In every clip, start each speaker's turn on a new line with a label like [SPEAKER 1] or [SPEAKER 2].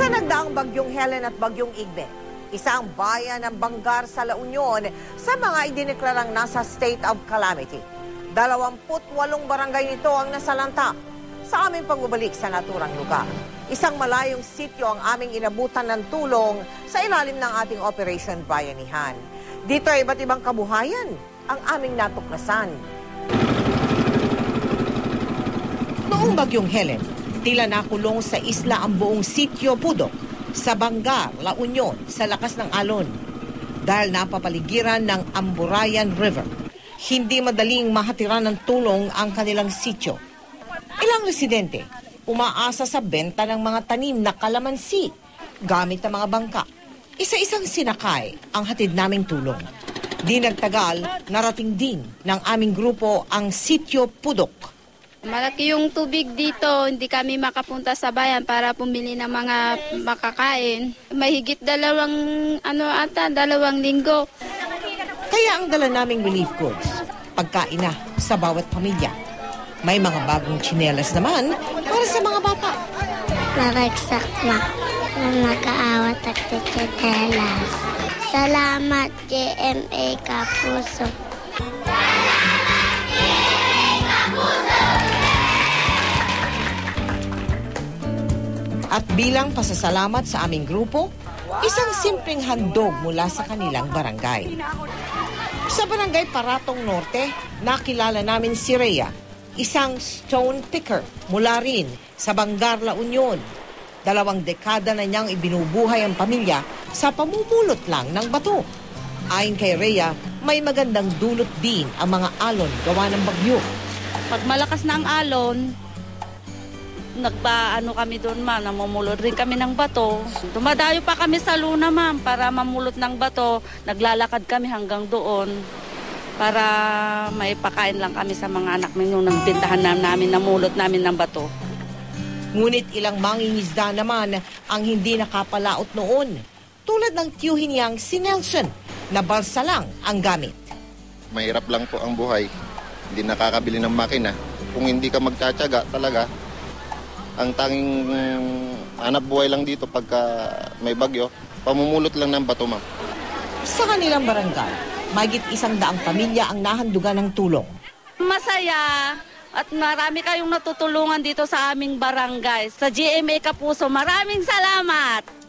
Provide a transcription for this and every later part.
[SPEAKER 1] Sa nagdaang bagyong Helen at bagyong Igme, isang bayan ng Bangar sa La Union sa mga idineklarang nasa state of calamity. 28 barangay nito ang nasalanta. Sa aming pagbabalik sa naturang lugar, isang malayong sityo ang aming inabutan ng tulong sa ilalim ng ating Operation Bayanihan. Dito ay iba't ibang kabuhayan ang aming natuklasan. Noong bagyong Helen, tila nakulong sa isla ang buong sityo Pudok sa Bangar, La Union sa lakas ng alon. Dahil napapaligiran ng Amburayan River, hindi madaling mahatiran ng tulong ang kanilang sityo. Ilang residente umaasa sa benta ng mga tanim na kalamansi gamit ang mga bangka. Isa-isang sinakay ang hatid naming tulong. Di nagtagal, narating din ng aming grupo ang sityo Pudok.
[SPEAKER 2] Malaki yung tubig dito, hindi kami makapunta sa bayan para pumili ng mga makakain. Mahigit dalawang linggo.
[SPEAKER 1] Kaya ang dala naming relief goods, pagkain na sa bawat pamilya. May mga bagong tsinelas naman para sa mga bata.
[SPEAKER 3] Naragsak na nakaawat at tsinelas. Salamat GMA Kapuso.
[SPEAKER 1] At bilang pasasalamat sa aming grupo, isang simpleng handog mula sa kanilang barangay. Sa barangay Paratong Norte, nakilala namin si Rhea, isang stone picker mula rin sa Bangar, La Union. 2 dekada na niyang ibinubuhay ang pamilya sa pamumulot lang ng bato. Ayon kay Rhea, may magandang dulot din ang mga alon gawa ng bagyo.
[SPEAKER 4] Pag malakas na ang alon, kami doon, ma'am, namumulot rin kami ng bato. Dumadayo pa kami sa luna, ma'am, para mamulot ng bato. Naglalakad kami hanggang doon para may pakain lang kami sa mga anak namin yung nagbintahan namin, namulot namin ng bato.
[SPEAKER 1] Ngunit ilang mangingisda naman ang hindi nakapalaot noon. Tulad ng tiyuhin niyang si Nelson, na balsa lang ang gamit.
[SPEAKER 5] Mahirap lang po ang buhay. Hindi nakakabili ng makina. Kung hindi ka magtsatsaga talaga, ang tanging hanap buhay lang dito pagka may bagyo, pamumulot lang ng bato, ma'am.
[SPEAKER 1] Sa kanilang barangay, mahigit 100 pamilya ang nahandugan ng tulong.
[SPEAKER 4] Masaya at marami kayong natutulungan dito sa aming barangay. Sa GMA Kapuso, maraming salamat!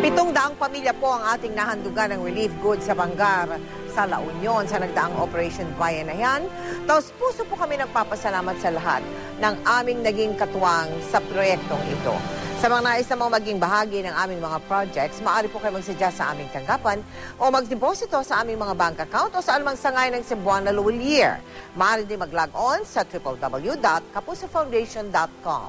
[SPEAKER 1] 700 pamilya po ang ating nahandugan ng relief goods sa Bangar sa La Union sa nagdaang Operation Bayanihan. Taos puso po kami nagpapasalamat sa lahat ng aming naging katuwang sa proyektong ito. Sa mga nais na maging bahagi ng aming mga projects, maaari po kayo magsadya sa aming tanggapan o magdeposito sa aming mga bank account o sa anumang sangay ng Cebuana Luwilier. Maaari din mag-log on sa www.kapusofoundation.com.